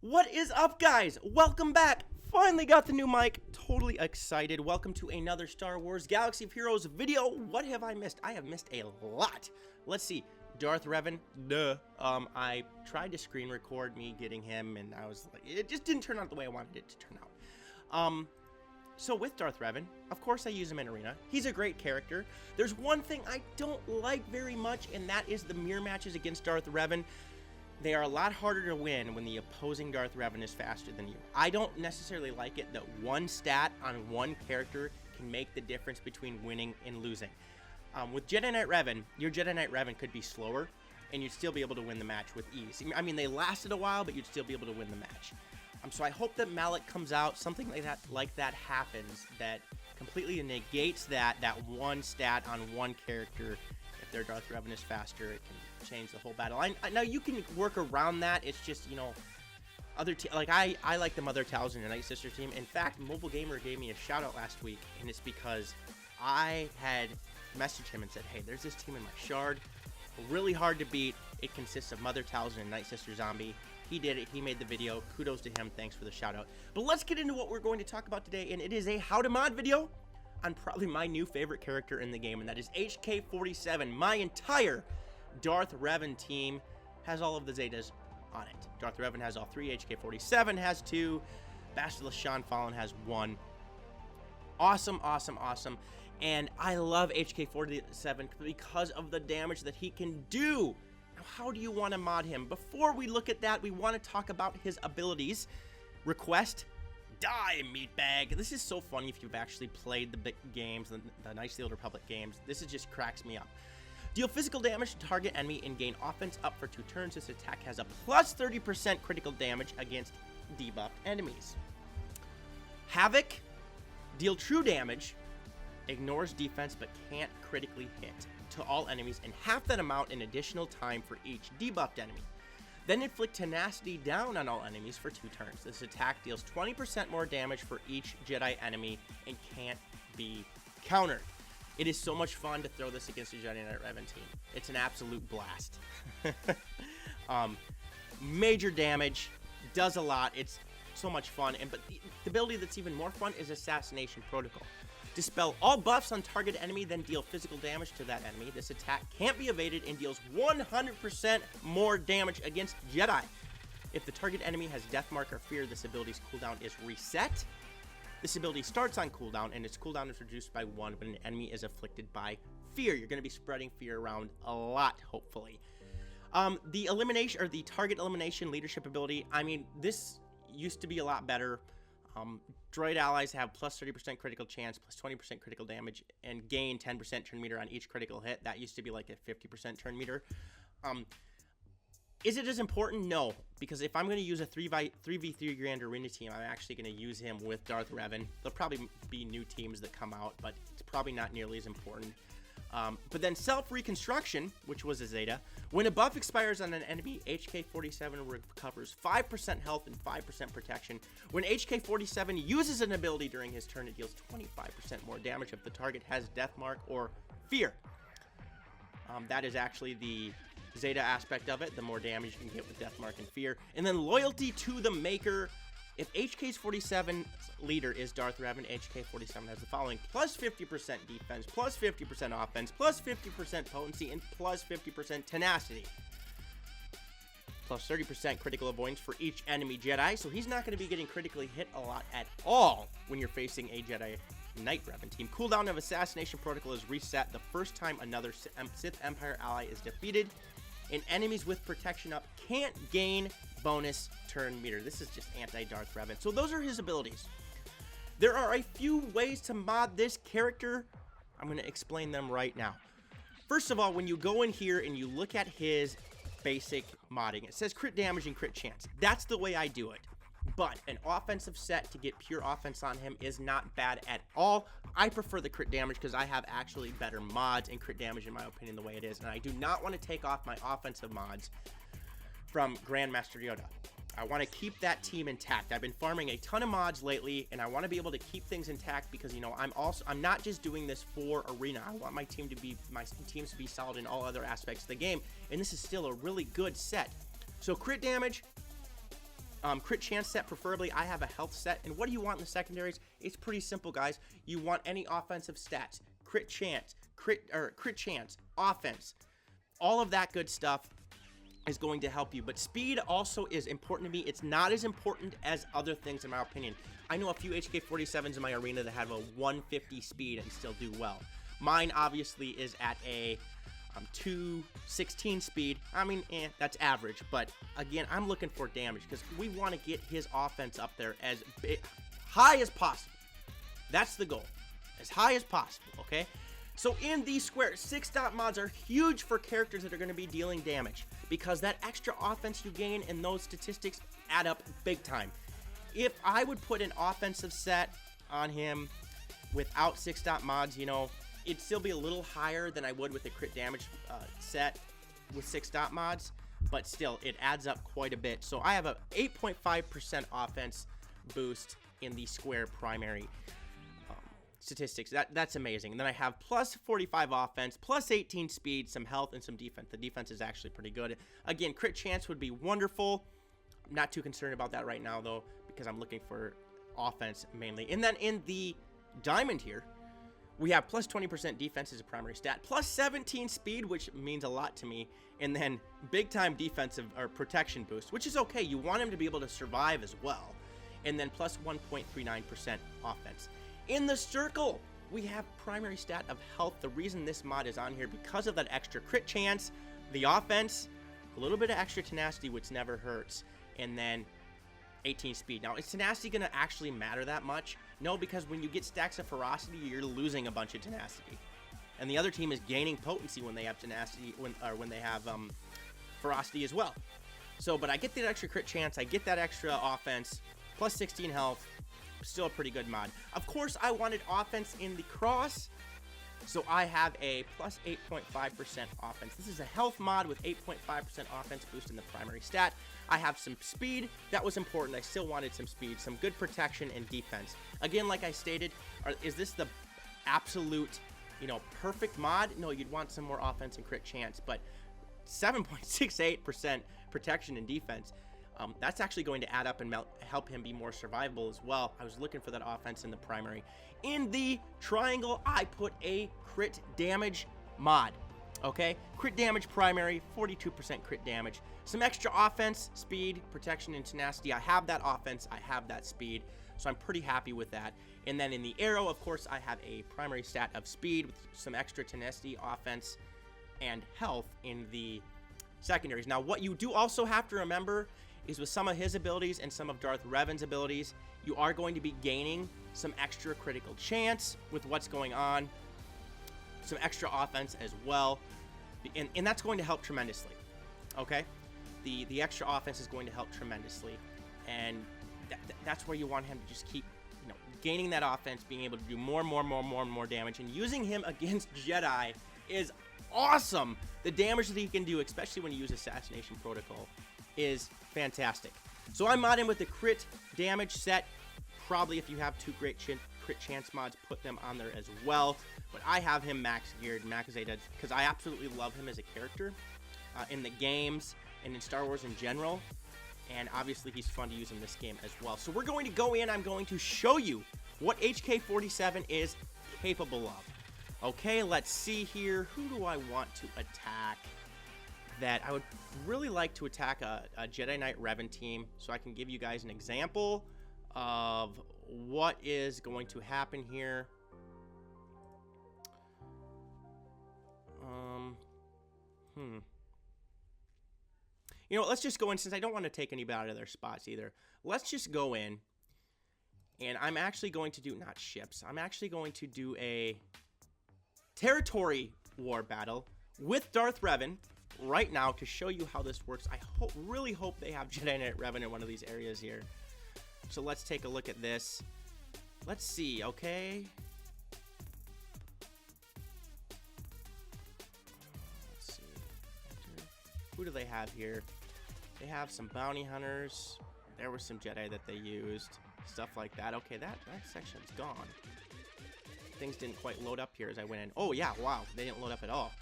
What is up, guys? Welcome back. Finally got the new mic. Totally excited. Welcome to another Star Wars Galaxy of Heroes video. What have I missed? I have missed a lot. Let's see. Darth Revan. Duh. I tried to screen record me getting him, and I was like, it just didn't turn out the way I wanted it to turn out. So with Darth Revan, of course I use him in Arena. He's a great character. There's one thing I don't like very much, and that is the mirror matches against Darth Revan. They are a lot harder to win when the opposing Darth Revan is faster than you. I don't necessarily like it that one stat on one character can make the difference between winning and losing. With Jedi Knight Revan, your Jedi Knight Revan could be slower, and you'd still be able to win the match with ease. I mean, they lasted a while, but you'd still be able to win the match. So I hope that Malak comes out, something like that happens, that completely negates that one stat on one character. If their Darth Revan is faster, it can change the whole battle. Now you can work around that. It's just, you know, I like the Mother Talzin and Night Sister team. In fact, Mobile Gamer gave me a shout out last week, and it's because I had messaged him and said, hey, there's this team in my shard, really hard to beat. It consists of Mother Talzin and Night Sister Zombie. He did it. He made the video. Kudos to him. Thanks for the shout out. But let's get into what we're going to talk about today, and it is a how to mod video on probably my new favorite character in the game, and that is HK-47. My entire Darth Revan team has all of the Zetas on it. Darth Revan has all three. HK-47 has two. Bastila Shan Fallen has one. Awesome, awesome, awesome. And I love HK-47 because of the damage that he can do. Now, how do you want to mod him? Before we look at that, we want to talk about his abilities. Request: die, meatbag. This is so funny if you've actually played the big games, the Knights of the Old Republic games. This just cracks me up. Deal physical damage to target enemy and gain offense up for 2 turns. This attack has a plus 30% critical damage against debuffed enemies. Havoc: deal true damage, ignores defense but can't critically hit to all enemies, and half that amount in additional time for each debuffed enemy. Then inflict tenacity down on all enemies for 2 turns. This attack deals 20% more damage for each Jedi enemy and can't be countered. It is so much fun to throw this against a Jedi Knight Revan team. It's an absolute blast. Major damage, does a lot. It's so much fun. But the ability that's even more fun is Assassination Protocol. Dispel all buffs on target enemy, then deal physical damage to that enemy. This attack can't be evaded and deals 100% more damage against Jedi. If the target enemy has Death Mark or Fear, this ability's cooldown is reset. This ability starts on cooldown, and its cooldown is reduced by 1 when an enemy is afflicted by Fear. You're going to be spreading Fear around a lot, hopefully. The elimination, or the target elimination leadership ability, I mean, this used to be a lot better. Droid allies have plus 30% critical chance, plus 20% critical damage, and gain 10% turn meter on each critical hit. That used to be like a 50% turn meter. Is it as important? No, because if I'm going to use a 3v3 Grand Arena team, I'm actually going to use him with Darth Revan. There'll probably be new teams that come out, but it's probably not nearly as important. But then Reconstruction, which was a Zeta. When a buff expires on an enemy, HK-47 recovers 5% health and 5% protection. When HK-47 uses an ability during his turn, it deals 25% more damage if the target has Death Mark or Fear. That is actually the Zeta aspect of it, the more damage you can get with Death Mark and Fear. And then Loyalty to the Maker. If HK-47's leader is Darth Revan, HK-47 has the following: plus 50% defense, plus 50% offense, plus 50% potency, and plus 50% tenacity. Plus 30% critical avoidance for each enemy Jedi, so he's not going to be getting critically hit a lot at all when you're facing a Jedi Knight Revan team. Cooldown of Assassination Protocol is reset the first time another Sith Empire ally is defeated, and enemies with protection up can't gain bonus turn meter. This is just anti-Darth Revan. So those are his abilities. There are a few ways to mod this character. I'm going to explain them right now. First of all, when you go in here and you look at his basic modding, it says crit damage and crit chance. That's the way I do it. But an offensive set to get pure offense on him is not bad at all. I prefer the crit damage because I have actually better mods and crit damage, in my opinion, the way it is. And I do not want to take off my offensive mods from Grandmaster Yoda. I want to keep that team intact. I've been farming a ton of mods lately, and I want to be able to keep things intact because, you know, I'm not just doing this for Arena. I want my teams to be solid in all other aspects of the game, and this is still a really good set. So crit damage, Crit chance set, preferably. I have a health set. And what do you want in the secondaries? It's pretty simple, guys. You want any offensive stats. Crit chance, crit chance, offense. All of that good stuff is going to help you. But speed also is important to me. It's not as important as other things, in my opinion. I know a few HK-47s in my arena that have a 150 speed and still do well. Mine, obviously, is at a 216 speed. I mean, that's average, but again, I'm looking for damage because we want to get his offense up there as high as possible. That's the goal, as high as possible, okay? So in these squares, 6-dot mods are huge for characters that are going to be dealing damage because that extra offense you gain and those statistics add up big time. If I would put an offensive set on him without 6-dot mods, you know, it'd still be a little higher than I would with a crit damage set with 6-dot mods, but still, it adds up quite a bit. So I have a 8.5% offense boost in the square primary statistics. That's amazing. And then I have plus 45 offense, plus 18 speed, some health, and some defense. The defense is actually pretty good. Again, crit chance would be wonderful. I'm not too concerned about that right now, though, because I'm looking for offense mainly. And then in the diamond here, we have plus 20% defense as a primary stat, plus 17 speed, which means a lot to me, and then big time defensive or protection boost, which is okay. You want him to be able to survive as well, and then plus 1.39% offense. In the circle, we have primary stat of health. The reason this mod is on here because of that extra crit chance, the offense, a little bit of extra tenacity, which never hurts, and then 18 speed. Now, is tenacity going to actually matter that much? No, because when you get stacks of ferocity, you're losing a bunch of tenacity. And the other team is gaining potency when they have tenacity, when they have ferocity as well. So, but I get that extra crit chance, I get that extra offense, plus 16 health, still a pretty good mod. Of course, I wanted offense in the cross, so I have a plus 8.5% offense. This is a health mod with 8.5% offense boost in the primary stat. I have some speed. That was important. I still wanted some speed, some good protection and defense. Again, like I stated, is this the absolute, you know, perfect mod? No, you'd want some more offense and crit chance, but 7.68% protection and defense. That's actually going to add up and help him be more survivable as well. I was looking for that offense in the primary. In the triangle, I put a crit damage mod. Okay, crit damage primary, 42% crit damage. Some extra offense, speed, protection, and tenacity. I have that offense, I have that speed, so I'm pretty happy with that. And then in the arrow, of course, I have a primary stat of speed with some extra tenacity, offense, and health in the secondaries. Now, what you do also have to remember is with some of his abilities and some of Darth Revan's abilities, you are going to be gaining some extra critical chance with what's going on, some extra offense as well, and that's going to help tremendously, okay? The extra offense is going to help tremendously, and that's where you want him to just keep, you know, gaining that offense, being able to do more and more damage, and using him against Jedi is awesome. The damage that he can do, especially when you use Assassination Protocol, is fantastic. So I mod him with the crit damage set. Probably if you have two great crit chance mods, put them on there as well. But I have him max geared, maxizated, because I absolutely love him as a character in the games and in Star Wars in general. And obviously he's fun to use in this game as well. So we're going to go in. I'm going to show you what HK-47 is capable of. Okay, let's see here. Who do I want to attack? That I would really like to attack a Jedi Knight Revan team, so I can give you guys an example of what is going to happen here. You know, let's just go in, since I don't want to take anybody out of their spots either. Let's just go in, and I'm actually going to do, not ships, I'm actually going to do a territory war battle with Darth Revan right now to show you how this works. I really hope they have Jedi Knight Revan in one of these areas here. So let's take a look at this. Let's see, okay. Let's see. Who do they have here? They have some bounty hunters. There were some Jedi that they used. Stuff like that. Okay, that section's gone. Things didn't quite load up here as I went in. Oh, yeah, wow. They didn't load up at all.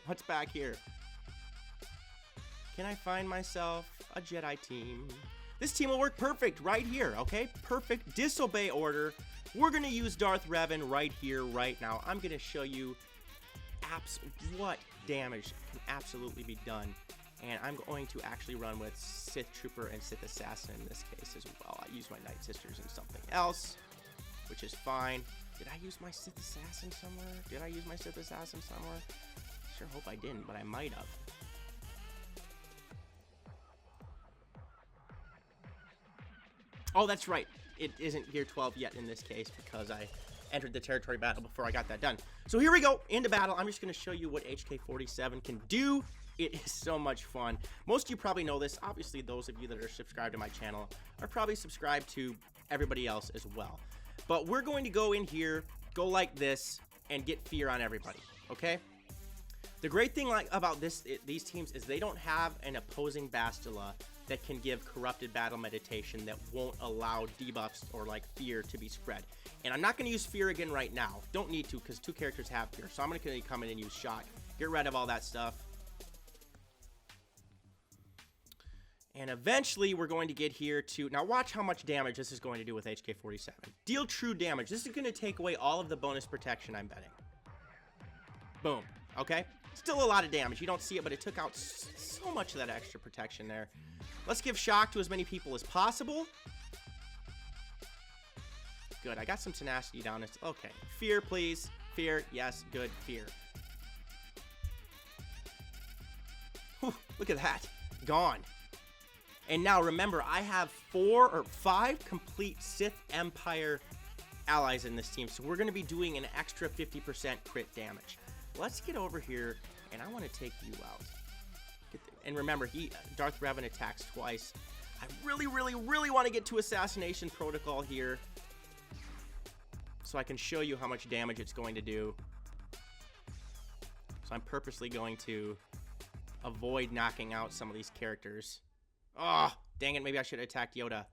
What's back here? Can I find myself a Jedi team? This team will work perfect right here, okay? Perfect. Disobey order. We're going to use Darth Revan right here, right now. I'm going to show you what damage can absolutely be done. And I'm going to actually run with Sith Trooper and Sith Assassin in this case as well. I use my Night Sisters and something else, which is fine. Did I use my Sith Assassin somewhere? Did I use my Sith Assassin somewhere? Sure hope I didn't, but I might have. Oh, that's right. It isn't Gear 12 yet in this case because I entered the territory battle before I got that done. So here we go, into battle. I'm just going to show you what HK-47 can do. It is so much fun. Most of you probably know this. Obviously, those of you that are subscribed to my channel are probably subscribed to everybody else as well. But we're going to go in here, go like this, and get fear on everybody, okay? The great thing about these teams is they don't have an opposing Bastila that can give corrupted battle meditation that won't allow debuffs or like fear to be spread. And I'm not going to use fear again right now. Don't need to because 2 characters have fear. So I'm going to come in and use shock. Get rid of all that stuff. And eventually we're going to get here to, now watch how much damage this is going to do with HK-47. Deal true damage. This is going to take away all of the bonus protection, I'm betting. Boom. Okay? Still a lot of damage. You don't see it, but it took out so much of that extra protection there. Let's give shock to as many people as possible. Good. I got some tenacity down. It's okay. Fear, please. Fear. Yes. Good. Fear. Whew, look at that. Gone. And now remember, I have 4 or 5 complete Sith Empire allies in this team. So we're going to be doing an extra 50% crit damage. Let's get over here, and I want to take you out. And remember, Darth Revan attacks twice. I really, really, really want to get to Assassination Protocol here, so I can show you how much damage it's going to do. So I'm purposely going to avoid knocking out some of these characters. Oh, dang it, maybe I should have attacked Yoda.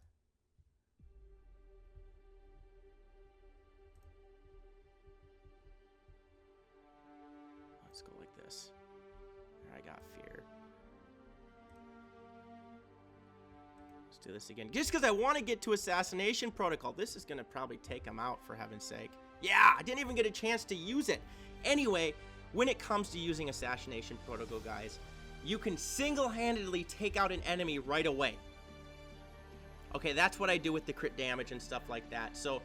Let's go like this. I got fear. Let's do this again. Just because I want to get to Assassination Protocol. This is going to probably take him out, for heaven's sake. Yeah, I didn't even get a chance to use it. Anyway, when it comes to using Assassination Protocol, guys, you can single-handedly take out an enemy right away. Okay, that's what I do with the crit damage and stuff like that. So,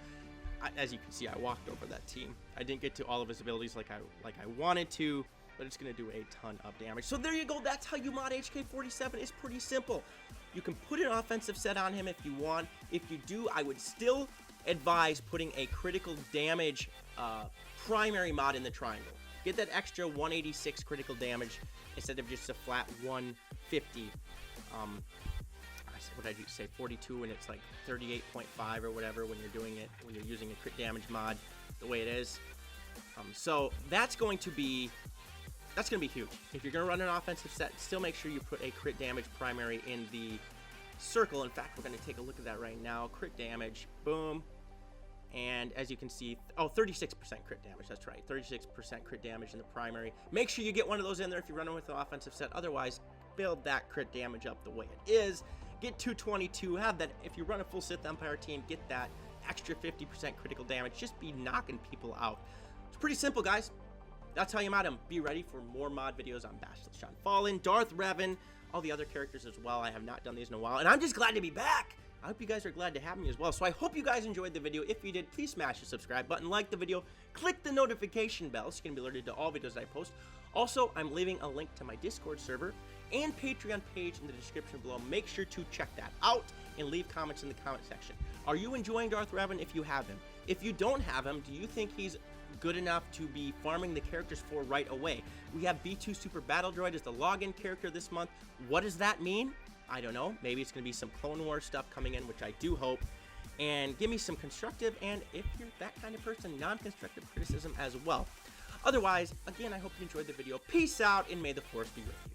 as you can see, I walked over that team. I didn't get to all of his abilities like I wanted to, but it's going to do a ton of damage. So there you go. That's how you mod HK-47. It's pretty simple. You can put an offensive set on him if you want. If you do, I would still advise putting a critical damage primary mod in the triangle. Get that extra 186 critical damage instead of just a flat 150. What did I say? 42, and it's like 38.5 or whatever when you're doing it, when you're using a crit damage mod the way it is. So that's going to be huge. If you're going to run an offensive set, still make sure you put a crit damage primary in the circle. In fact, we're going to take a look at that right now. Crit damage, boom. And as you can see, 36% crit damage. That's right, 36% crit damage in the primary. Make sure you get one of those in there if you're running with an offensive set. Otherwise, build that crit damage up the way it is. Get 222. Have that. If you run a full Sith Empire team, get that extra 50% critical damage. Just be knocking people out. It's pretty simple, guys. That's how you mod them. Be ready for more mod videos on Bastila Fallen, Darth Revan, all the other characters as well. I have not done these in a while, and I'm just glad to be back. I hope you guys are glad to have me as well. So I hope you guys enjoyed the video. If you did, please smash the subscribe button, like the video, click the notification bell so you can be alerted to all videos I post. Also, I'm leaving a link to my Discord server and Patreon page in the description below. Make sure to check that out and leave comments in the comment section. Are you enjoying Darth Revan if you have him? If you don't have him, do you think he's good enough to be farming the characters for right away? We have B2 Super Battle Droid as the login character this month. What does that mean? I don't know. Maybe it's going to be some Clone Wars stuff coming in, which I do hope. And give me some constructive, and if you're that kind of person, non-constructive criticism as well. Otherwise, again, I hope you enjoyed the video. Peace out, and may the Force be with you.